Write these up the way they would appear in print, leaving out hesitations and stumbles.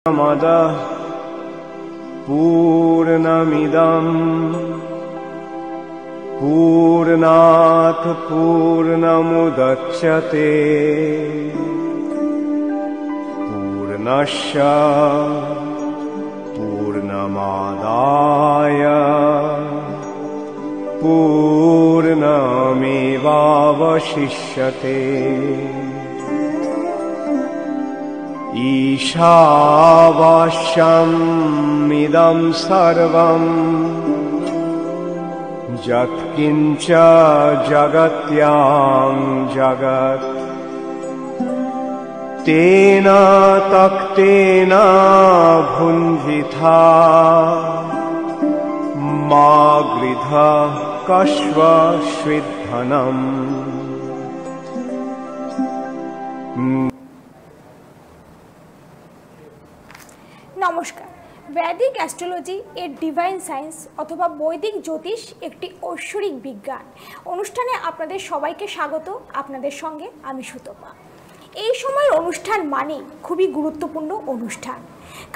पूर्णमदः पूर्णमिदम् पूर्णात् पूर्णमुदच्यते पूर्णस्य पूर्णमादाय पूर्णमेवावशिष्यते। ईशावास्यमिदं सर्वं यत्किञ्च जगत्यां जगत् तेन तक्तेन भुञ्जिथा मा गृधः कश्वश्विद्धनम्। নমস্কার। বৈদিক অ্যাস্ট্রোলজি এর ডিভাইন সায়েন্স অথবা বৈদিক জ্যোতিষ একটি ঐশ্বরিক বিজ্ঞান অনুষ্ঠানে আপনাদের সবাইকে স্বাগত। আপনাদের সঙ্গে আমি সুতপা। এই সময়ের অনুষ্ঠান মানে খুবই গুরুত্বপূর্ণ অনুষ্ঠান,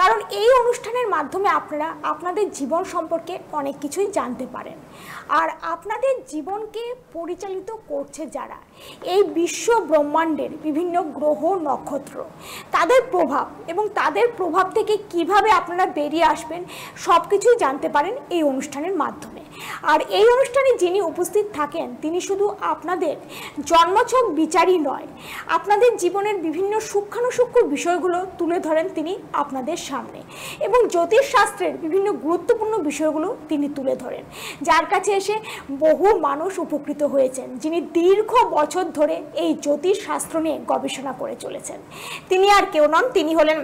কারণ এই অনুষ্ঠানের মাধ্যমে আপনারা আপনাদের জীবন সম্পর্কে অনেক কিছুই জানতে পারেন। আর আপনাদের জীবনকে পরিচালিত করছে যারা, এই বিশ্ব ব্রহ্মাণ্ডের বিভিন্ন গ্রহ নক্ষত্র, তাদের প্রভাব এবং তাদের প্রভাব থেকে কিভাবে আপনারা বেরিয়ে আসবেন সব কিছুই জানতে পারেন এই অনুষ্ঠানের মাধ্যমে। আর এই অনুষ্ঠানে যিনি উপস্থিত থাকেন তিনি শুধু আপনাদের জন্মছক বিচারই নয়, আপনাদের জীবনের বিভিন্ন সূক্ষ্মাণুসূক্ষ্ম বিষয়গুলো তুলে ধরেন তিনি আপনাদের সামনে, এবং জ্যোতিষ শাস্ত্রের বিভিন্ন গুরুত্বপূর্ণ বিষয়গুলো তিনি তুলে ধরেন, যার কাছে এসে বহু মানুষ উপকৃত হয়েছেন, যিনি দীর্ঘ বছর ধরে এই জ্যোতিষ শাস্ত্র নিয়ে গবেষণা করে চলেছেন। তিনি আর কেউ নন, তিনি হলেন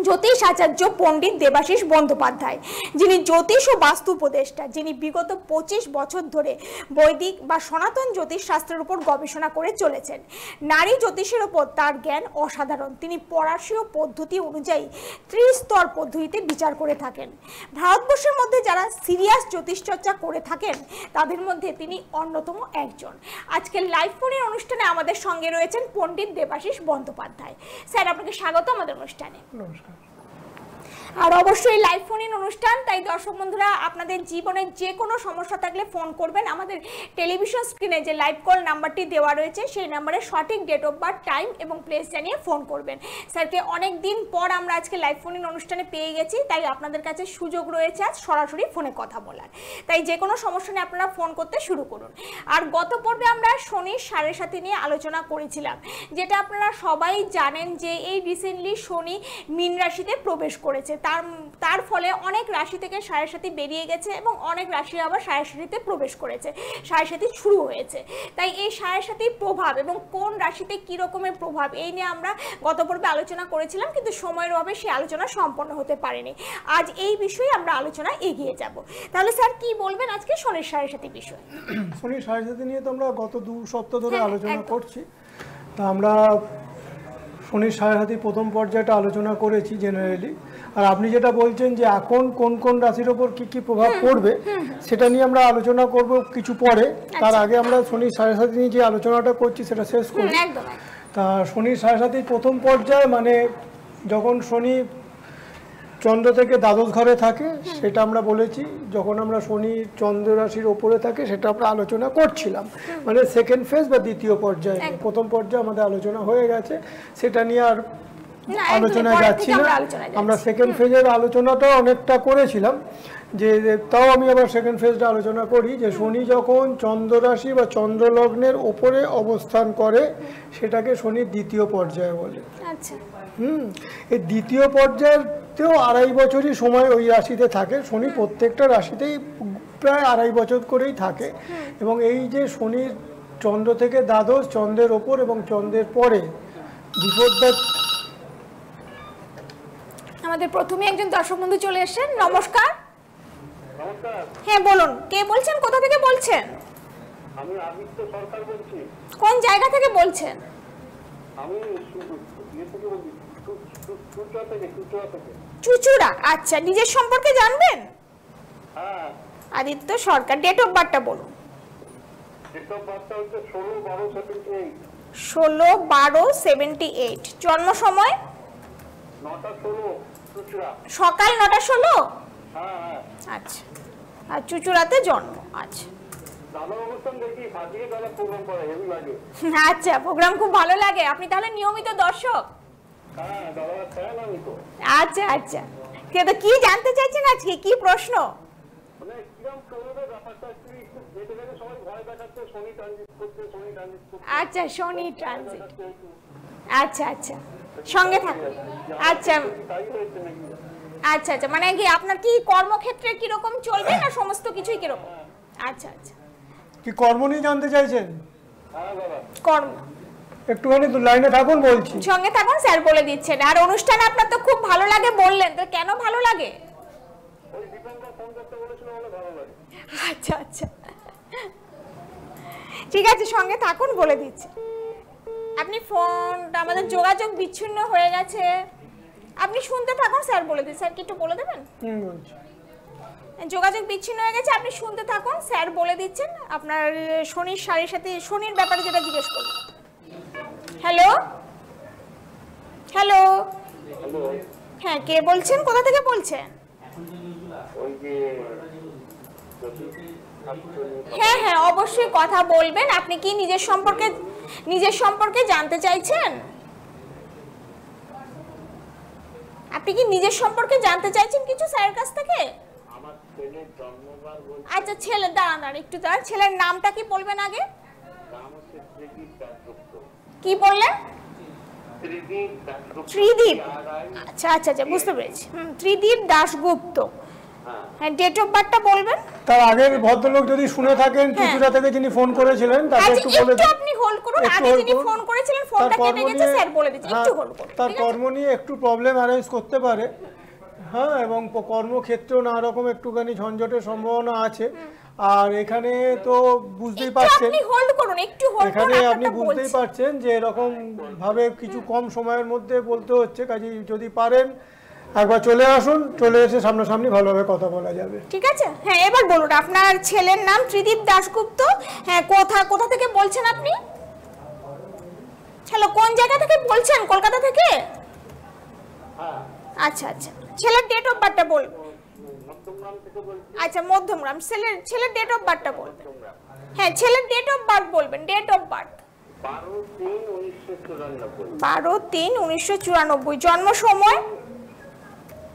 জ্যোতিষ আচার্য পণ্ডিত দেবাশিস বন্দ্যোপাধ্যায়, যিনি জ্যোতিষ ও বাস্তু উপদেষ্টা, যিনি বিগত 25 বছর ধরে বৈদিক বা সনাতন জ্যোতিষ শাস্ত্রের উপর গবেষণা করে চলেছেন। নারী জ্যোতিষের ওপর তার জ্ঞান অসাধারণ। তিনি পরাশীয় পদ্ধতি অনুযায়ী ত্রিস্তর পদ্ধতিতে বিচার করে থাকেন। ভারতবর্ষের মধ্যে যারা সিরিয়াস জ্যোতিষ চর্চা করে থাকেন তাদের মধ্যে তিনি অন্যতম একজন। আজকের লাইভ ফোনের অনুষ্ঠানে আমাদের সঙ্গে রয়েছেন পণ্ডিত দেবাশিস বন্দ্যোপাধ্যায়। স্যার, আপনাকে স্বাগত আমাদের অনুষ্ঠানে। আর অবশ্যই লাইভ ফোন ইন অনুষ্ঠান, তাই দর্শক বন্ধুরা আপনাদের জীবনে যে কোনো সমস্যা থাকলে ফোন করবেন। আমাদের টেলিভিশন স্ক্রিনে যে লাইভ কল নাম্বারটি দেওয়া রয়েছে সেই নাম্বারে সঠিক ডেট অফ বার্থ, টাইম এবং প্লেস জানিয়ে ফোন করবেন। স্যারকে অনেক দিন পর আমরা আজকে লাইভ ফোন ইন অনুষ্ঠানে পেয়ে গেছি, তাই আপনাদের কাছে সুযোগ রয়েছে আজ সরাসরি ফোনে কথা বলার। তাই যে কোনো সমস্যা নিয়ে আপনারা ফোন করতে শুরু করুন। আর গত পর্বে আমরা শনির 7.5 নিয়ে আলোচনা করেছিলাম, যেটা আপনারা সবাই জানেন যে এই রিসেন্টলি শনি মীন রাশিতে প্রবেশ করেছে। তার ফলে অনেক রাশি থেকে 7.5 বেরিয়ে গেছে এবং অনেক রাশি আবার 7.5তে প্রবেশ করেছে, 7.5 শুরু হয়েছে। তাই এই 7.5 প্রভাব এবং কোন রাশিতে কি রকমের প্রভাব, এই নিয়ে আমরা গত পর্বে আলোচনা করেছিলাম, কিন্তু সময়ের অভাবে সেই আলোচনা সম্পন্ন হতে পারেনি। আজ এই বিষয়ে আমরা আলোচনা এগিয়ে যাব। তাহলে স্যার কি বলবেন আজকে শনির 7.5 বিষয়? শনির 7.5 নিয়ে তো আমরা গত 2 সপ্তাহ ধরে আলোচনা করছি। তা আমরা শনির 7.5 প্রথম পর্যায়টা আলোচনা করেছি জেনারেলি। আর আপনি যেটা বলছেন যে এখন কোন কোন রাশির ওপর কি কি প্রভাব পড়বে সেটা নিয়ে আমরা আলোচনা করব কিছু পরে। তার আগে আমরা শনির 7.5 নিয়ে যে আলোচনাটা করছি সেটা শেষ করি। তা শনির 7.5 প্রথম পর্যায়ে মানে যখন শনি চন্দ্র থেকে দ্বাদশ ঘরে থাকে সেটা আমরা বলেছি। যখন আমরা শনি চন্দ্র রাশির ওপরে থাকে সেটা আমরা আলোচনা করছিলাম, মানে সেকেন্ড ফেজ বা দ্বিতীয় পর্যায়ে। প্রথম পর্যায়ে আমাদের আলোচনা হয়ে গেছে, সেটা নিয়ে আর আলোচনায় যাচ্ছি না। আমরা সেকেন্ড ফেজের আলোচনাটা অনেকটা করেছিলাম, যে তাও আমি আবার সেকেন্ড ফেজটা আলোচনা করি। যে শনি যখন চন্দ্র রাশি বা চন্দ্র লগ্নের ওপরে অবস্থান করে সেটাকে শনির দ্বিতীয় পর্যায়ে বলে। এই দ্বিতীয় পর্যায়েতেও 2.5 বছরই সময় ওই রাশিতে থাকে। শনি প্রত্যেকটা রাশিতেই প্রায় 2.5 বছর করেই থাকে। এবং এই যে শনির চন্দ্র থেকে দ্বাদশ, চন্দ্রের ওপর এবং চন্দ্রের পরে বিপদ। আমাদের প্রথমে একজন দর্শক বন্ধু চলে এসেছেন। নমস্কার। হ্যাঁ বলুন, কে বলছেন, কোথা থেকে বলছেন? আমি আদিত্য সরকার বলছি। কোন জায়গা থেকে বলছেন? আমি চুচুড়া। আচ্ছা, নিজের সম্পর্কে জানবেন? হ্যাঁ। আদিত্য সরকার, ডেট অফ বার্থটা বলুন। ডেট অফ বার্থটা হচ্ছে 16/12/78। 16/12/78। জন্ম সময়? 9টা 16। চুচুড়া। সকাল 9:16? হ্যাঁ হ্যাঁ। আচ্ছা, আর চুচুড়াতে জন্ম। আচ্ছা দাদার অনুষ্ঠান দেখি, সাজিয়ে দাদা প্রোগ্রাম করে, হেভি লাগে। আচ্ছা, প্রোগ্রাম খুব ভালো লাগে। আপনি তাহলে নিয়মিত দর্শক? হ্যাঁ, দাদার ফ্যান আমি তো। আচ্ছা আচ্ছা, কিন্তু কি জানতে চাইছেন আজকে, কি প্রশ্ন? মানে কিরম চলবে ব্যাপারটা একটু দেখে দেখে সবাই ভয় দেখাচ্ছে, শনি ট্রানজিট করছে, শনি ট্রানজিট করছে। আচ্ছা, শনি ট্রানজিট। আচ্ছা আচ্ছা, সঙ্গে থাকুন। আচ্ছা তাই হয়েছে নাকি? আচ্ছা আচ্ছা, মানে কি আপনার কি কর্মক্ষেত্রে কিরকম চলবে, না সমস্ত কিছুই কিরকম? আচ্ছা আচ্ছা, কি কর্ম নিয়ে জানতে চাইছেন? হ্যাঁ দাদা। কর্ম, একটুখানি লাইনে থাকুন, বলছি। সঙ্গে থাকুন, স্যার বলে দিচ্ছেন। আর অনুষ্ঠান আপনার তো খুব ভালো লাগে বললেন, তো কেন ভালো লাগে? ওই দীপঙ্কর ফোন করতে বলেছিল বলে ভালো লাগে। আচ্ছা আচ্ছা, ঠিক আছে, সঙ্গে থাকুন, বলে দিচ্ছি। আপনি ফোনটা, আমাদের যোগাযোগ বিচ্ছিন্ন হয়ে গেছে, আপনি শুনতে থাকুন, স্যার বলে দিচ্ছি। স্যার কি একটু বলে দেবেন? বলছি। যোগাযোগ বিচ্ছিন্ন হয়ে গেছে, আপনি শুনতে থাকুন, স্যার বলে দিচ্ছেন। আপনার শনির সাড়ের সাথে শনির ব্যাপারে যেটা জিজ্ঞেস করুন। হ্যালো হ্যালো, হ্যালো, হ্যাঁ কে বলছেন, কোথা থেকে বলছেন? ওই যে হ্যাঁ হ্যাঁ, অবশ্যই কথা বলবেন। আপনি কি নিজের সম্পর্কে জানতে চাইছেন? আপনি কি নিজের সম্পর্কে জানতে চাইছেন কিছু স্যারের কাছ থেকে? আমার ছেলের জন্মবার বলছে, আচ্ছা, ছেলে, দাঁড়ান একটু দাঁড়ান। ছেলের নামটা কি বলবেন আগে? নাম হচ্ছে ত্রিদীপ দাশগুপ্ত। কি বললেন? ত্রিদীপ দাশগুপ্ত। ত্রিদীপ, আচ্ছা আচ্ছা আচ্ছা, বুঝতে পেরেছি। ত্রিদীপ দাশগুপ্ত। হ্যাঁ, ডেট অফ বার্থটা বলবেন। তার আগের ভদ্রলোক যদি শুনে থাকেন, চুচুড়া থেকে যিনি ফোন করেছিলেন, তাকে আচ্ছা, একটু বলে একটু আপনি হোল্ড করুন। আগে যিনি ফোন করেছিলেন, ফোনটা কেটে গেছে, স্যার বলে দিচ্ছি, একটু হোল্ড করুন। তার কর্ম নিয়ে একটু প্রবলেম অ্যারেঞ্জ করতে পারে। হ্যাঁ, এবং কর্মক্ষেত্রেও নানা রকম একটুখানি ঝঞ্ঝটের সম্ভাবনা আছে। আর এখানে তো বুঝতেই পারছেন, আপনি হোল্ড করুন, একটু হোল্ড করুন, এখানে আপনি আপনারটা বুঝতেই বলছি। পারছেন যে এরকম ভাবে কিছু কম সময়ের মধ্যে বলতে হচ্ছে। কাজে যদি পারেন একবার চলে আসুন, চলে এসে সামনাসামনি ভালোভাবে কথা বলা যাবে। ঠিক আছে, হ্যাঁ এবার বলুন। আপনার ছেলের নাম ত্রিদীপ দাশগুপ্ত। হ্যাঁ, কোথা থেকে বলছেন আপনি? হ্যালো, কোন জায়গা থেকে বলছেন? কলকাতা থেকে? আচ্ছা আচ্ছা, ছেলের ডেট অফ বার্থটা বলুন। মধ্যমগ্রাম থেকে বলছি। আচ্ছা, মধ্যমগ্রাম। ছেলের ডেট অফ বার্থটা বলবেন। হ্যাঁ, ছেলের ডেট অফ বার্থ বলবেন, ডেট অফ বার্থ। 12/3/1994। 12/3/1994। জন্ম সময়?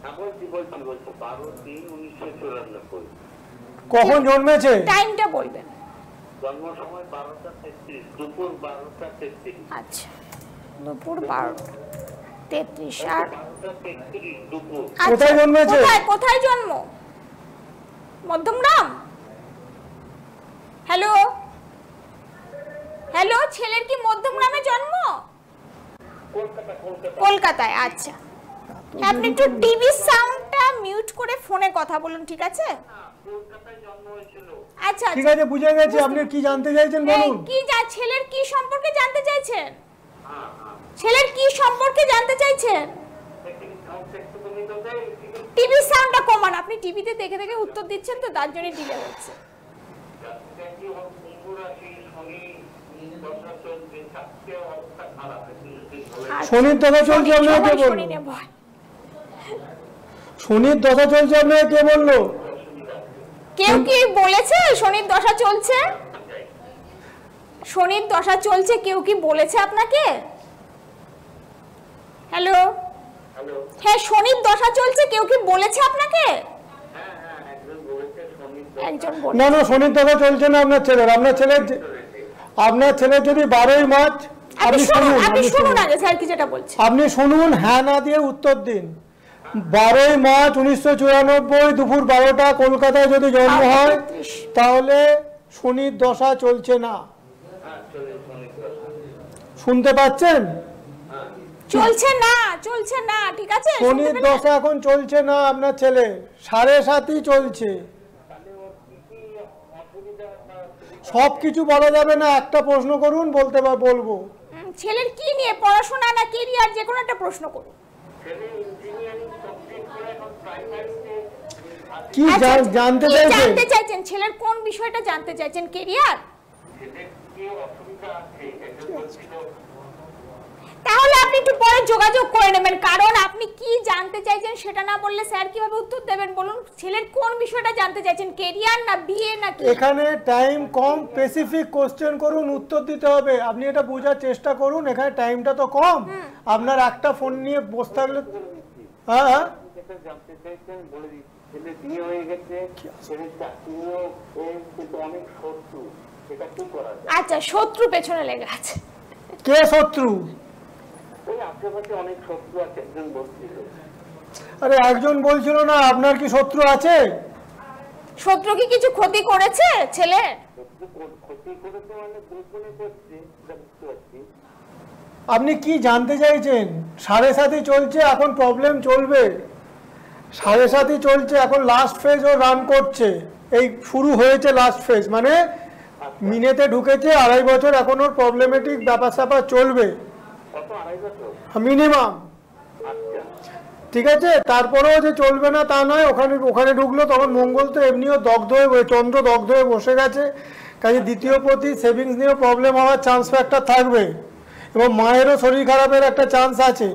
এখন কি বলছি 12/3/1994। কখন জন্মেছে? টাইমটা বলবেন। জন্ম সময় 12:33, দুপুর 12:33। আচ্ছা, দুপুর 12:33। আর 12:33 দুপুর। আচ্ছা, কোথায় জন্মেছে? কোথায় জন্ম? মধ্যমগ্রাম। হ্যালো হ্যালো, ছেলের কি মধ্যমগ্রামে জন্ম? কলকাতায়। আচ্ছা, আপনি একটু টিভি সাউন্ডটা মিউট করে ফোনে কথা বলুন, ঠিক আছে? কলকাতায় জন্ম হয়েছিল। আচ্ছা ঠিক আছে, বুঝে গেছি। আপনি কি জানতে চাইছেন বলুন। ছেলের কি সম্পর্কে জানতে চাইছেন? ছেলের কি সম্পর্কে জানতে চাইছেন? টিভি সাউন্ডটা কমান। আপনি টিভিতে দেখে দেখে উত্তর দিচ্ছেন, তো তার জন্য ডিলে হচ্ছে। শনির দশা চলছে, আপনাকে কে বললো? শনির দশা চলছে, আপনাকে কে বললো? কেউ কি বলেছে শনির দশা চলছে? শনির দশা চলছে, কেউ কি বলেছে আপনাকে? হ্যালো, হ্যাঁ, শনির দশা চলছে, কেউ কি বলেছে আপনাকে? একজন বলে। না না, শনির দশা চলছে না আপনার ছেলের। আপনার ছেলের যদি 12ই মার্চ, আপনি শুনুন আগে স্যার কি যেটা বলছে। আপনি শুনুন, হ্যাঁ না দিয়ে উত্তর দিন। 12ই মার্চ 1994 দুপুর 12টা কলকাতায় যদি জন্ম হয়, তাহলে শনির দশা চলছে না। শুনতে পাচ্ছেন? চলছে না, ঠিক আছে? শনির দশা এখন চলছে না আপনার ছেলে, 7.5ই চলছে। সবকিছু বলা যাবে না, একটা প্রশ্ন করুন, বলবো। ছেলের কি নিয়ে, পড়াশোনা না ক্যারিয়ার, যে কোনো একটা প্রশ্ন করুন। কি জানতে চাইছেন? ছেলের কোন বিষয়টা জানতে চাইছেন? ক্যারিয়ার? তাহলে আপনি একটু পরে যোগাযোগ করে নেবেন, কারণ আপনি কি জানতে চাইছেন সেটা না বললে স্যার কিভাবে উত্তর দেবেন বলুন? ছেলের কোন বিষয়টা জানতে চাইছেন, কেরিয়ার না বিয়ে না কি? এখানে টাইম কম, স্পেসিফিক কোশ্চেন করুন, উত্তর দিতে হবে। আপনি এটা বোঝার চেষ্টা করুন, এখানে টাইমটা তো কম। আপনার একটা ফোন নিয়ে বসে থাকলে হ্যাঁ হ্যাঁ জানতে চাইছেন বলে দিচ্ছি, ছেলে বিয়ে হয়ে গেছে, ছেলের চাকরিও কিন্তু অনেক শত্রু, সেটা কি করা যায়? আচ্ছা, শত্রু পেছনে লেগে আছে। কে শত্রু? ওই আশেপাশে অনেক শত্রু আছে, একজন বলছিল। আরে একজন বলছিল না, আপনার কি শত্রু আছে? শত্রু কি কিছু ক্ষতি করেছে ছেলে? শত্রু ক্ষতি করেছে মানে দুজনে করছে, এটা বুঝতে পারছি। আপনি কি জানতে চাইছেন? 7.5 চলছে, এখন প্রবলেম চলবে। 7.5 চলছে, এখন লাস্ট ফেজ ও রান করছে, এই শুরু হয়েছে লাস্ট ফেজ, মানে মিনেতে ঢুকেছে, 2.5 বছর এখন ওর প্রবলেমেটিক ব্যাপার স্যাপার চলবে কত 2.5 বছর মিনিমাম। আচ্ছা ঠিক আছে, তারপরেও যে চলবে না তা নয়। ওখানে ঢুকলো তখন মঙ্গল তো এমনিও দগ্ধ হয়ে, চন্দ্র দগ্ধ হয়ে বসে গেছে, কাজে দ্বিতীয় প্রতি সেভিংস নিয়েও প্রবলেম হওয়ার চান্স ফ্যাক্টর থাকবে, এবং মায়েরও শরীর খারাপের একটা চান্স আছে।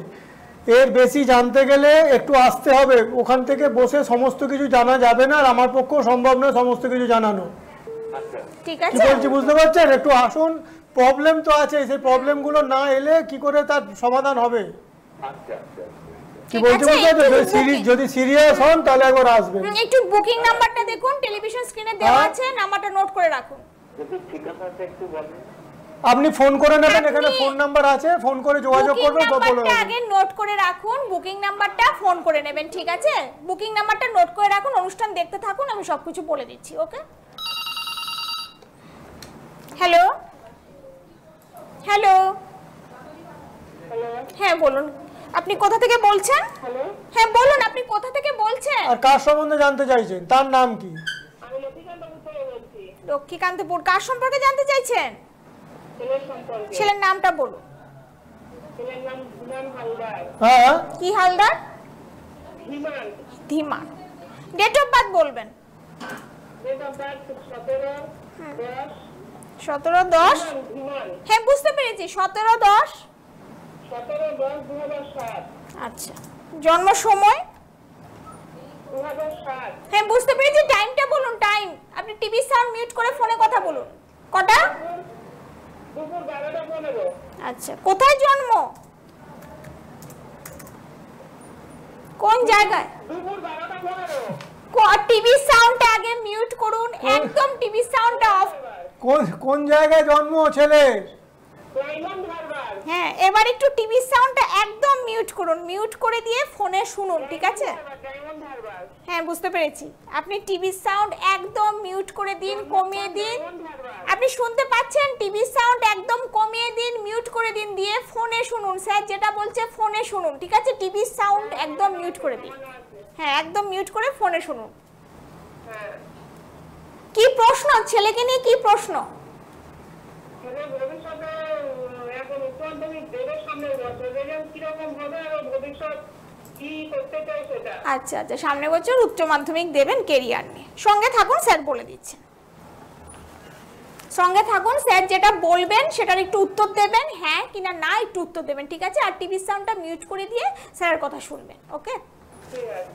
এর বেশি জানতে গেলে একটু আসতে হবে, ওখান থেকে বসে সমস্ত কিছু জানা যাবে না, আর আমার পক্ষেও সম্ভব নয় সমস্ত কিছু জানানো। আচ্ছা ঠিক কি আছে, বলছি বুঝতে পারছেন? একটু আসুন, প্রবলেম তো আছে, সেই প্রবলেমগুলো না এলে কি করে তার সমাধান হবে? আচ্ছা আচ্ছা কি বলছি বুঝতে পারছেন? যদি সিরিয়াস হন তাহলে একবার আসবেন। একটু বুকিং নাম্বারটা দেখুন, টেলিভিশন স্ক্রিনে দেওয়া আছে, নাম্বারটা নোট করে রাখুন। যদি ঠিকানাটা একটু বলেন। আপনি ফোন করে নেবেন, এখানে ফোন নাম্বার আছে, ফোন করে যোগাযোগ করবেন তো বলে দেবেন। আগে নোট করে রাখুন, বুকিং নাম্বারটা ফোন করে নেবেন, ঠিক আছে? বুকিং নাম্বারটা নোট করে রাখুন, অনুষ্ঠান দেখতে থাকুন, আমি সবকিছু বলে দিচ্ছি। ওকে, হ্যালো হ্যালো, হ্যাঁ বলুন, আপনি কোথা থেকে বলছেন? হ্যাঁ বলুন, আপনি কোথা থেকে বলছেন? আর কার সম্বন্ধে জানতে চাইছেন? তার নাম কি? আমি লক্ষ্মীকান্তপুর থেকে বলছি। লক্ষ্মীকান্তপুর। কার সম্পর্কে জানতে চাইছেন? ছেলের সম্পর্কে। ছেলের নামটা বলুন। ছেলের নাম ধীমান হালদার। হ্যাঁ কি Haldar? Dhiman. Dhiman. Date of birth বলবেন। Date of birth 17/10। 17/10। ধীমান। হ্যাঁ বুঝতে পেরেছি, 17/10। 17/10/2007। আচ্ছা, জন্ম সময়? 2007। হ্যাঁ বুঝতে পেরেছি, টাইমটা বলুন, টাইম। আপনি টিভি সাউন্ড মিউট করে ফোনে কথা বলুন। কটা? দুপুর 12টা 15। আচ্ছা, কোথায় জন্ম? কোন জায়গায়? দুপুর 12টা 15। টিভি সাউন্ডটা আগে মিউট করুন, একদম টিভি সাউন্ডটা অফ। কোন জায়গায় জন্ম ছেলের? ডায়মন্ড হারবার। হ্যাঁ, এবার একটু টিভি সাউন্ডটা একদম মিউট করুন, মিউট করে দিয়ে ফোনে শুনুন, ঠিক আছে? ডায়মন্ড হারবার। হ্যাঁ বুঝতে পেরেছি, আপনি টিভি সাউন্ড একদম মিউট করে দিন, কমিয়ে দিন। আপনি শুনতে পাচ্ছেন? টিভি সাউন্ড একদম কমিয়ে দিন, মিউট করে দিন, দিয়ে ফোনে শুনুন। স্যার যেটা বলছে ফোনে শুনুন, ঠিক আছে? টিভি সাউন্ড একদম মিউট করে দিন। হ্যাঁ, একদম মিউট করে ফোনে শুনুন। কি প্রশ্ন? ছেলেকে নিয়ে কি প্রশ্ন? ছেলে ভবিষ্যতে এখন উচ্চ মাধ্যমিক দেবে, সামনের বছর রেজাল্ট কিরকম হবে আর ভবিষ্যৎ কি করতে চাই সেটা। আচ্ছা আচ্ছা, সামনের বছর উচ্চ মাধ্যমিক দেবেন, কেরিয়ার নিয়ে। সঙ্গে থাকুন, স্যার বলে দিচ্ছেন। সঙ্গে থাকুন, স্যার যেটা বলবেন সেটার একটু উত্তর দেবেন, হ্যাঁ কিনা না একটু উত্তর দেবেন, ঠিক আছে? আর টিভি সাউন্ডটা মিউট করে দিয়ে স্যারের কথা শুনবেন। ওকে, ঠিক আছে।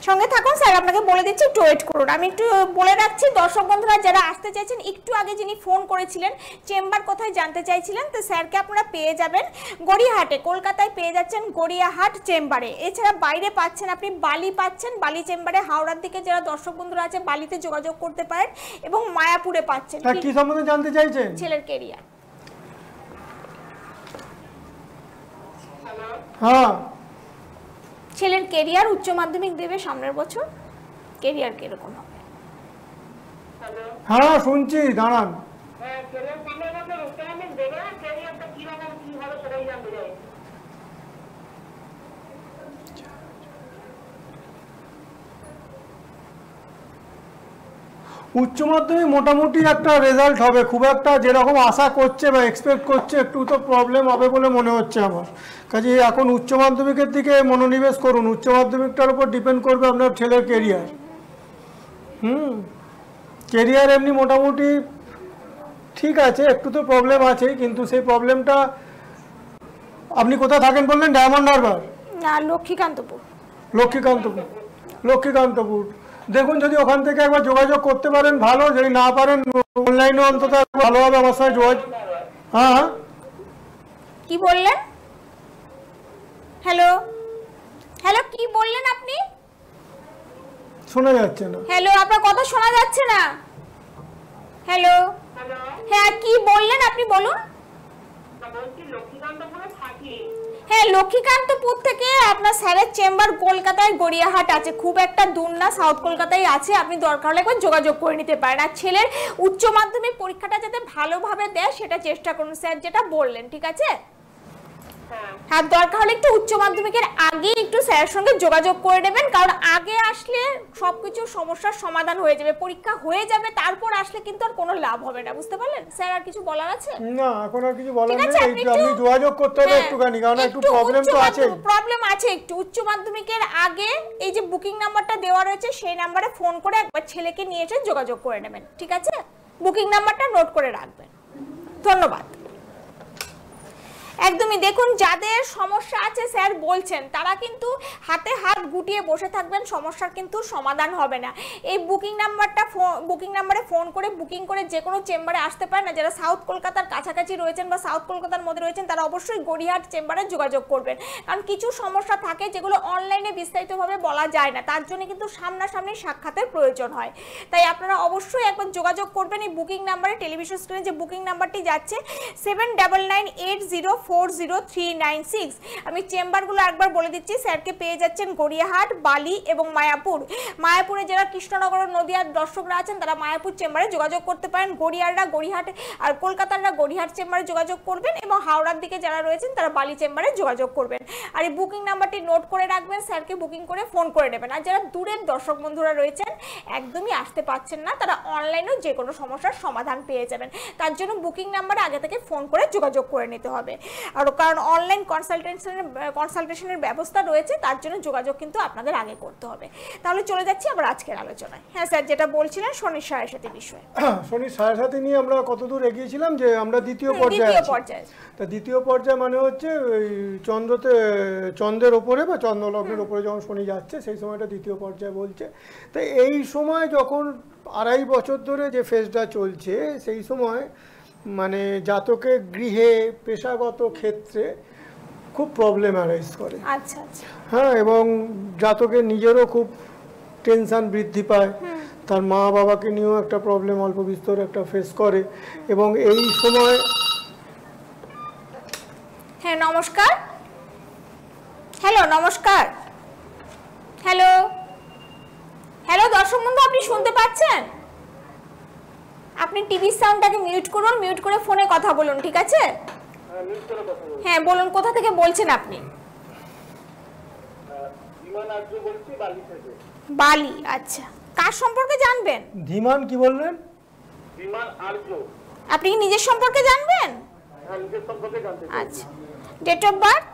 সঙ্গে থাকুন, স্যার আপনাকে বলে দিচ্ছি, একটু ওয়েট করুন। আমি একটু বলে রাখছি, দর্শক বন্ধুরা যারা আসতে চাইছেন, একটু আগে যিনি ফোন করেছিলেন চেম্বার কোথায় জানতে চাইছিলেন, তো স্যারকে আপনারা পেয়ে যাবেন গড়িয়াহাটে, কলকাতায় পেয়ে যাচ্ছেন গড়িয়াহাট চেম্বারে। এছাড়া বাইরে পাচ্ছেন আপনি বালি পাচ্ছেন, বালি চেম্বারে। হাওড়ার দিকে যারা দর্শক বন্ধুরা আছে বালিতে যোগাযোগ করতে পারেন, এবং মায়াপুরে পাচ্ছেন। কি সম্বন্ধে জানতে চাইছেন? ছেলের কেরিয়ার। হ্যাঁ, ছেলের কেরিয়ার, উচ্চ মাধ্যমিক দেবে সামনের বছর, কেরিয়ার কিরকম হবে? হ্যাঁ শুনছি, দাঁড়ান। হ্যাঁ, ছেলের সামনের বছর উচ্চ মাধ্যমিক দেবে, ক্যারিয়ারটা কিরকম কি হবে সেটাই জানতে চাই। উচ্চ মাধ্যমিক মোটামুটি একটা রেজাল্ট হবে, খুব একটা যেরকম আশা করছে বা এক্সপেক্ট করছে একটু তো প্রবলেম হবে বলে মনে হচ্ছে আমার কাজে। এখন উচ্চ মাধ্যমিকের দিকে মনোনিবেশ করুন, উচ্চ মাধ্যমিকটার উপর ডিপেন্ড করবে আপনার ছেলের কেরিয়ার। কেরিয়ার এমনি মোটামুটি ঠিক আছে, একটু তো প্রবলেম আছে, কিন্তু সেই প্রবলেমটা আপনি কোথায় থাকেন বললেন? ডায়মন্ড হারবার? না, লক্ষ্মীকান্তপুর। লক্ষ্মীকান্তপুর। দেখুন যদি ওখান থেকে একবার যোগাযোগ করতে পারেন ভালো, যদি না পারেন অনলাইনে অন্তত ভালো হবে আমার সঙ্গে যোগাযোগ। হ্যাঁ, কি বললেন? হ্যালো হ্যালো, কি বললেন আপনি? শোনা যাচ্ছে না। হ্যালো, আপনার কথা শোনা যাচ্ছে না। হ্যালো, হ্যাঁ কি বললেন আপনি, বলুন। হ্যাঁ, লক্ষ্মীকান্তপুর থেকে আপনার স্যারের চেম্বার কলকাতায় গড়িয়াহাট আছে, খুব একটা দূর না, সাউথ কলকাতায় আছে। আপনি দরকার হলে একবার যোগাযোগ করে নিতে পারেন। আর ছেলের উচ্চ মাধ্যমিক পরীক্ষাটা যাতে ভালোভাবে দেয় সেটা চেষ্টা করুন, স্যার যেটা বললেন, ঠিক আছে? হ্যাঁ, দরকার হলে একটু উচ্চ মাধ্যমিকের আগে একটু স্যারের সঙ্গে যোগাযোগ করে নেবেন, কারণ আগে আসলে সবকিছু সমস্যার সমাধান হয়ে যাবে, পরীক্ষা হয়ে যাবে, তারপর আসলে কিন্তু আর কোনো লাভ হবে না, বুঝতে পারলেন? স্যার আর কিছু বলার আছে? না, এখন আর কিছু বলার নেই। আপনি যোগাযোগ করতে হবে একটুখানি, কারণ একটু প্রবলেম তো আছে। প্রবলেম আছে একটু। উচ্চ মাধ্যমিকের আগে এই যে বুকিং নাম্বারটা দেওয়া রয়েছে সেই নাম্বারে ফোন করে একবার ছেলেকে নিয়ে এসে যোগাযোগ করে নেবেন, ঠিক আছে? বুকিং নাম্বারটা নোট করে রাখবেন। ধন্যবাদ। একদমই দেখুন, যাদের সমস্যা আছে স্যার বলছেন তারা কিন্তু হাতে হাত গুটিয়ে বসে থাকবেন, সমস্যার কিন্তু সমাধান হবে না। এই বুকিং নাম্বারে ফোন করে বুকিং করে যে কোনো চেম্বারে আসতে পারেন না। যারা সাউথ কলকাতার কাছাকাছি রয়েছেন বা সাউথ কলকাতার মধ্যে রয়েছেন তারা অবশ্যই গড়িয়াহাট চেম্বারে যোগাযোগ করবেন, কারণ কিছু সমস্যা থাকে যেগুলো অনলাইনে বিস্তারিতভাবে বলা যায় না, তার জন্য কিন্তু সামনাসামনি সাক্ষাতের প্রয়োজন হয়। তাই আপনারা অবশ্যই একবার যোগাযোগ করবেন এই বুকিং নাম্বারে। টেলিভিশন স্ক্রিনে যে বুকিং নাম্বারটি যাচ্ছে 7998040396। আমি চেম্বারগুলো একবার বলে দিচ্ছি। স্যারকে পেয়ে যাচ্ছেন গড়িয়াহাট, বালি এবং মায়াপুর। মায়াপুরে যারা কৃষ্ণনগর নদিয়ার দর্শকরা আছেন তারা মায়াপুর চেম্বারে যোগাযোগ করতে পারেন। গড়িয়াররা গড়িয়াহাট আর কলকাতাররা গড়িয়াহাট চেম্বারে যোগাযোগ করবেন, এবং হাওড়ার দিকে যারা রয়েছেন তারা বালি চেম্বারে যোগাযোগ করবেন। আর এই বুকিং নাম্বারটি নোট করে রাখবেন, স্যারকে বুকিং করে ফোন করে নেবেন। আর যারা দূরের দর্শক বন্ধুরা রয়েছেন একদমই আসতে পারছেন না, তারা অনলাইনেও যে কোনো সমস্যার সমাধান পেয়ে যাবেন। তার জন্য বুকিং নাম্বারে আগে থেকে ফোন করে যোগাযোগ করে নিতে হবে। আর কারণ অনলাইন কনসালটেশনের ব্যবস্থা রয়েছে, তার জন্য যোগাযোগ কিন্তু আপনাদের আগে করতে হবে। তাহলে চলে যাচ্ছি আবার আজকের আলোচনায়। হ্যাঁ স্যার, যেটা বলছিলেন শনির সাড়ে বিষয়ে। শনির সাড়ে নিয়ে আমরা কতদূর এগিয়েছিলাম যে আমরা দ্বিতীয় পর্যায়ে। তা দ্বিতীয় পর্যায়ে মানে হচ্ছে চন্দ্রের ওপরে বা চন্দ্রলগ্নের ওপরে যখন শনি যাচ্ছে সেই সময়টা দ্বিতীয় পর্যায়ে বলছে। তো এই সময় যখন 2.5 বছর ধরে যে ফেজটা চলছে সেই সময় মানে জাতকে গৃহে পেশাগত ক্ষেত্রে খুব প্রবলেম অ্যারাইজ করে। আচ্ছা আচ্ছা। হ্যাঁ, এবং জাতকের নিজেরও খুব টেনশন বৃদ্ধি পায়, তার মা বাবাকে নিয়েও একটা প্রবলেম অল্প বিস্তর একটা ফেস করে। এবং এই সময় হ্যাঁ নমস্কার, হ্যালো নমস্কার, হ্যালো হ্যালো দর্শক বন্ধু, আপনি শুনতে পাচ্ছেন? আপনি টিভির সাউন্ডটাকে মিউট করুন, মিউট করে ফোনে কথা বলুন, ঠিক আছে? হ্যাঁ বলুন, কোথা থেকে বলছেন আপনি? বালি। আচ্ছা, কার সম্পর্কে জানবেন? ধীমান কি বললেন? আপনি নিজের সম্পর্কে জানবেন? আচ্ছা, ডেট অফ বার্থ?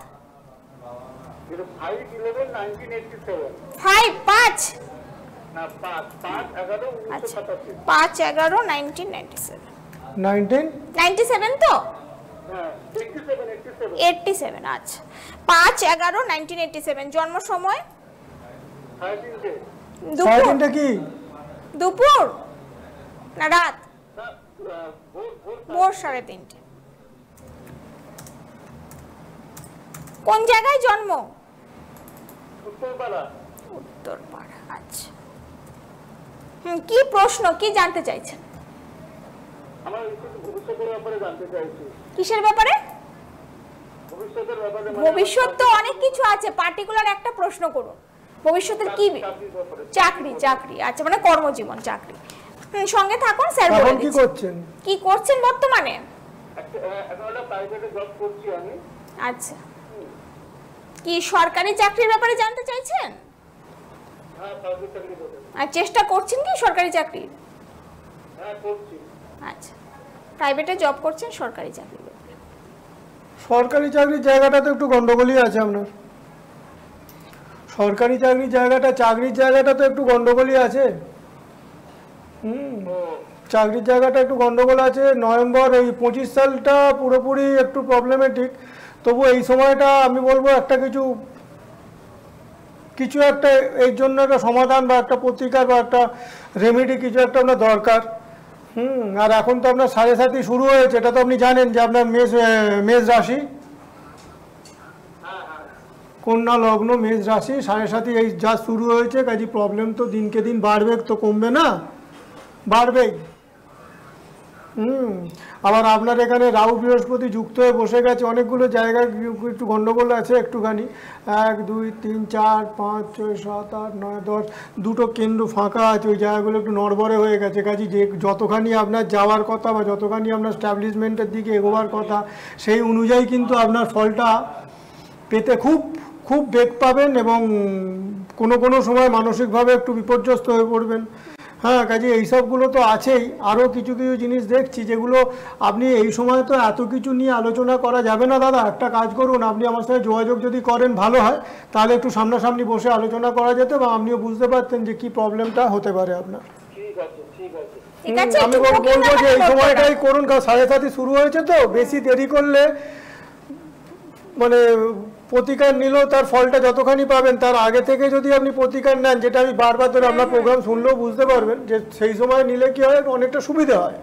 5/11/1997 তো? 87। আচ্ছা, 5/11/1987। জন্ম সময়? দুপুর না রাত? ভোর 3:30। কোন জায়গায় জন্ম? উত্তরপাড়া। আচ্ছা, কি প্রশ্ন, কি জানতে চাইছেন? কিসের ব্যাপারে? ভবিষ্যৎ তো অনেক কিছু আছে, পার্টিকুলার একটা প্রশ্ন করুন। ভবিষ্যতের কি? চাকরি। আচ্ছা, মানে কর্মজীবন, চাকরি। সঙ্গে থাকুন, স্যার বলে দিচ্ছি। কি করছেন বর্তমানে? আচ্ছা, কি সরকারি চাকরির ব্যাপারে জানতে চাইছেন? আর চেষ্টা করছেন কি সরকারি চাকরি? আচ্ছা, প্রাইভেটে জব করছেন, সরকারি চাকরি? সরকারি চাকরির জায়গাটা তো একটু গন্ডগোলই আছে আপনার। সরকারি চাকরির জায়গাটা তো একটু গন্ডগোলই আছে। চাকরির জায়গাটা একটু গন্ডগোল আছে। নভেম্বর এই 25 সালটা পুরোপুরি একটু প্রবলেমেটিক। তবু এই সময়টা আমি বলবো একটা কিছু একটা এর জন্য একটা সমাধান বা একটা প্রতিকার বা একটা রেমেডি কিছু একটা আপনার দরকার। আর এখন তো আপনার 7.5 শুরু হয়েছে, এটা তো আপনি জানেন যে আপনার মেষ রাশি, কন্যা লগ্ন, মেষ রাশি, 7.5 এই যা শুরু হয়েছে, কাজে প্রবলেম তো দিনকে দিন বাড়বে, তো কমবে না, বাড়বেই। আবার আপনার এখানে রাহু বৃহস্পতি যুক্ত হয়ে বসে গেছে, অনেকগুলো জায়গায় একটু গন্ডগোল আছে একটুখানি। 1 2 3 4 5 6 7 8 9 10 দুটো কেন্দ্র ফাঁকা আছে, ওই জায়গাগুলো একটু নড়বড়ে হয়ে গেছে। কাজে যে যতখানি আপনার যাওয়ার কথা বা যতখানি আপনার স্ট্যাবলিশমেন্টের দিকে এগোবার কথা, সেই অনুযায়ী কিন্তু আপনার ফলটা পেতে খুব খুব বেগ পাবেন, এবং কোনো সময় মানসিকভাবে একটু বিপর্যস্ত হয়ে পড়বেন। হ্যাঁ, কাজে এইসবগুলো তো আছেই। আরও কিছু জিনিস দেখছি যেগুলো আপনি এই সময় তো এত কিছু নিয়ে আলোচনা করা যাবে না দাদা। একটা কাজ করুন, আপনি আমার সাথে যোগাযোগ যদি করেন ভালো হয়, তাহলে একটু সামনাসামনি বসে আলোচনা করা যেত, বা আপনিও বুঝতে পারতেন যে কি প্রবলেমটা হতে পারে আপনার। আমি বলবো যে এই সময়টাই করুন, কারণ 7.5 শুরু হয়েছে, তো বেশি দেরি করলে মানে প্রতিকার নিলেও তার ফলটা যতখানি পাবেন, তার আগে থেকে যদি আপনি প্রতিকার নেন, যেটা আমি বারবার ধরে আপনার প্রোগ্রাম শুনলেও বুঝতে পারবেন যে সেই সময় নিলে কি হয়, অনেকটা সুবিধা হয়।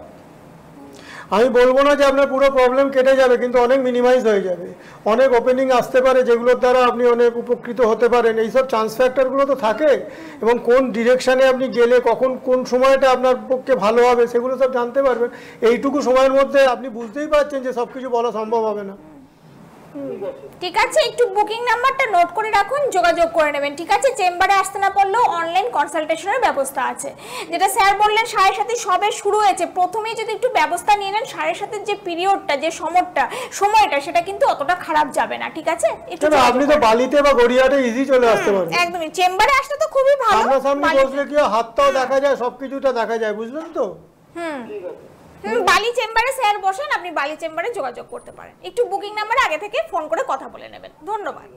আমি বলবো না যে আপনার পুরো প্রবলেম কেটে যাবে, কিন্তু অনেক মিনিমাইজ হয়ে যাবে, অনেক ওপেনিং আসতে পারে যেগুলোর দ্বারা আপনি অনেক উপকৃত হতে পারেন। এইসব চান্স ফ্যাক্টরগুলো তো থাকে, এবং কোন ডিরেকশানে আপনি গেলে কখন কোন সময়টা আপনার পক্ষে ভালো হবে সেগুলো সব জানতে পারবেন। এইটুকু সময়ের মধ্যে আপনি বুঝতেই পারছেন যে সব কিছু বলা সম্ভব হবে না। ঠিক আছে, একটু বুকিং নাম্বারটা নোট করে রাখুন, যোগাযোগ করে নেবেন। ঠিক আছে, চেম্বারে আসতে না পারলেও অনলাইন কনসালটেশনের ব্যবস্থা আছে। যেটা স্যার বললেন 7.5 সবে শুরু হয়েছে, প্রথমেই যদি একটু ব্যবস্থা নিয়ে নেন, 7.5 যে পিরিয়ডটা, যে সময়টা, সেটা কিন্তু অতটা খারাপ যাবে না। ঠিক আছে, আপনি তো বালিতে বা গড়িয়াতে ইজি চলে আসতে পারেন। একদমই, চেম্বারে আসলে তো খুবই ভালো, সামনাসামনি বসলে কি হাতটাও দেখা যায়, সবকিছুটা দেখা যায়, বুঝলেন তো? বালি চেম্বারে স্যার বসেন, আপনি বালি চেম্বারে যোগাযোগ করতে পারেন। একটু বুকিং নাম্বারে আগে থেকে ফোন করে কথা বলে নেবেন। ধন্যবাদ।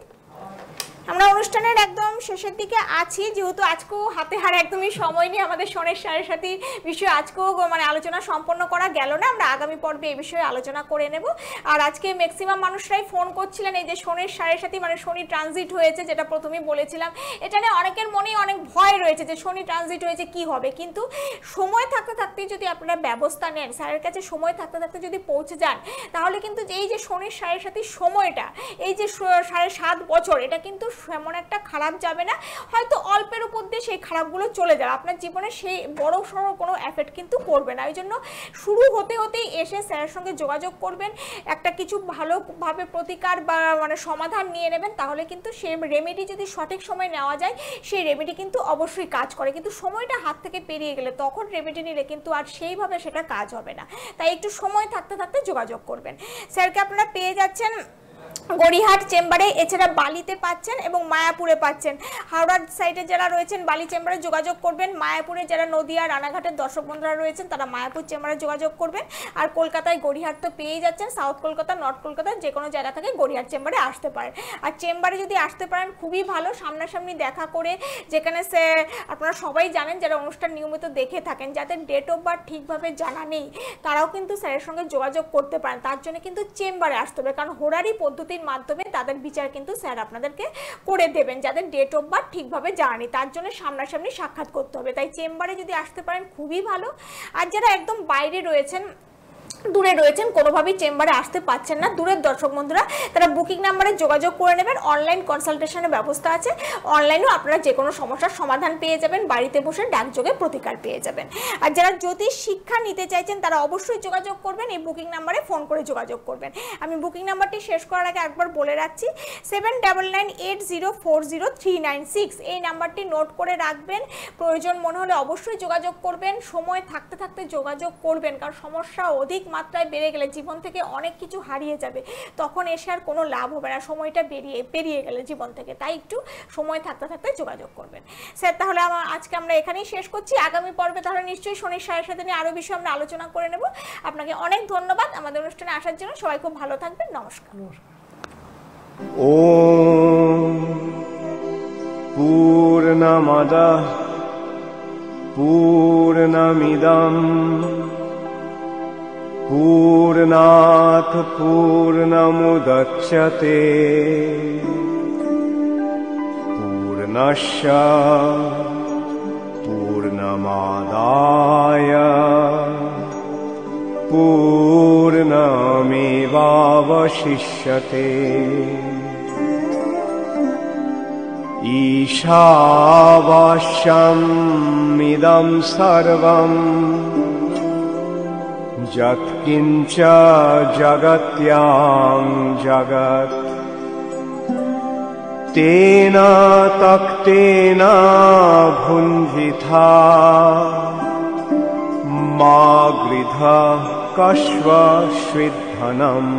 আমরা অনুষ্ঠানের একদম শেষের দিকে আছি, যেহেতু আজকেও হাতে হার একদমই সময় নিয়ে আমাদের শনির 7.5 বিষয়ে আজকেও মানে আলোচনা সম্পন্ন করা গেল না। আমরা আগামী পর্বে এই বিষয়ে আলোচনা করে নেব। আর আজকে ম্যাক্সিমাম মানুষরাই ফোন করছিলেন এই যে শনির 7.5 মানে শনি ট্রানজিট হয়েছে, যেটা প্রথমেই বলেছিলাম, এটা নিয়ে অনেকের মনেই অনেক ভয় রয়েছে যে শনি ট্রানজিট হয়েছে কি হবে। কিন্তু সময় থাকতে থাকতে যদি আপনারা ব্যবস্থা নেন, স্যারের কাছে সময় থাকতে থাকতে যদি পৌঁছে যান, তাহলে কিন্তু এই যে শনির 7.5 সময়টা, এই যে 7.5 বছর, এটা কিন্তু এমন একটা খারাপ যাবে না, হয়তো অল্পের উপর দিয়ে সেই খারাপগুলো চলে যাবে, আপনার জীবনে সেই বড় সড়ো কোনো এফেক্ট কিন্তু করবে না। ওই জন্য শুরু হতেই এসে স্যারের সঙ্গে যোগাযোগ করবেন, একটা কিছু ভালোভাবে প্রতিকার বা মানে সমাধান নিয়ে নেবেন, তাহলে কিন্তু সেই রেমেডি যদি সঠিক সময় নেওয়া যায়, সেই রেমেডি কিন্তু অবশ্যই কাজ করে। কিন্তু সময়টা হাত থেকে পেরিয়ে গেলে তখন রেমেডি নিলে কিন্তু আর সেইভাবে সেটা কাজ হবে না। তাই একটু সময় থাকতে থাকতে যোগাযোগ করবেন। স্যারকে আপনারা পেয়ে যাচ্ছেন গড়িহাট চেম্বারে, এছাড়া বালিতে পাচ্ছেন এবং মায়াপুরে পাচ্ছেন। হাওড়ার সাইডে যারা রয়েছেন বালি চেম্বারে যোগাযোগ করবেন, মায়াপুরে যারা নদিয়া রানাঘাটের দর্শক বন্ধুরা রয়েছেন তারা মায়াপুর চেম্বারে যোগাযোগ করবেন। আর কলকাতায় গড়িহাট তো পেয়েই যাচ্ছেন, সাউথ কলকাতা, নর্থ কলকাতার যে কোনো জায়গা থেকে গড়িহাট চেম্বারে আসতে পারেন। আর চেম্বারে যদি আসতে পারেন খুবই ভালো, সামনাসামনি দেখা করে, যেখানে আপনারা সবাই জানেন যারা অনুষ্ঠান নিয়মিত দেখে থাকেন, যাদের ডেট অফ বার্থ ঠিকভাবে জানা নেই তারাও কিন্তু স্যারের সঙ্গে যোগাযোগ করতে পারেন। তার জন্য কিন্তু চেম্বারে আসতে হবে, কারণ হোরারি পদ্ধতির মাধ্যমে তাদের বিচার কিন্তু স্যার আপনাদেরকে করে দেবেন, যাদের ডেট অফ বার্থ ঠিকভাবে জানা নেই, তার জন্য সামনাসামনি সাক্ষাৎ করতে হবে। তাই চেম্বারে যদি আসতে পারেন খুবই ভালো। আর যারা একদম বাইরে রয়েছেন, দূরে রয়েছেন, কোনোভাবেই চেম্বারে আসতে পারছেন না, দূরের দর্শক বন্ধুরা, তারা বুকিং নাম্বারে যোগাযোগ করে নেবেন। অনলাইন কনসালটেশনের ব্যবস্থা আছে, অনলাইনেও আপনারা যে কোনো সমস্যার সমাধান পেয়ে যাবেন, বাড়িতে বসে ডাকযোগে প্রতিকার পেয়ে যাবেন। আর যারা জ্যোতিষ শিক্ষা নিতে চাইছেন তারা অবশ্যই যোগাযোগ করবেন, এই বুকিং নাম্বারে ফোন করে যোগাযোগ করবেন। আমি বুকিং নাম্বারটি শেষ করার আগে একবার বলে রাখছি, 7998040396 এই নাম্বারটি নোট করে রাখবেন। প্রয়োজন মনে হলে অবশ্যই যোগাযোগ করবেন, সময় থাকতে থাকতে যোগাযোগ করবেন, কারণ সমস্যা অধিক মাত্রায় বেড়ে গেলে জীবন থেকে অনেক কিছু হারিয়ে যাবে, তখন এসে আর কোনো লাভ হবে না সময়টা পেরিয়ে গেলে জীবন থেকে। তাই একটু সময় থাকতে থাকতে যোগাযোগ করবেন। স্যার তাহলে আজকে আমরা এখানেই শেষ করছি, আগামী পর্বে তাহলে নিশ্চয়ই শনির 7.5 নিয়ে আরও বিষয়ে আমরা আলোচনা করে নেব। আপনাকে অনেক ধন্যবাদ আমাদের অনুষ্ঠানে আসার জন্য, সবাই খুব ভালো থাকবেন, নমস্কার। ওম পূর্ণমদঃ পূর্ণমিদং पूर्णात् पूर्णमुदच्यते पूर्णस्य पूर्णमादाय पूर्णमेवावशिष्यते। ईशावास्यमिदं सर्वम् यत्किञ्च जगत्यां जगत् तेन तक्तेन भुञ्जिथा मा गृधः कश्वश्विद्धनम्।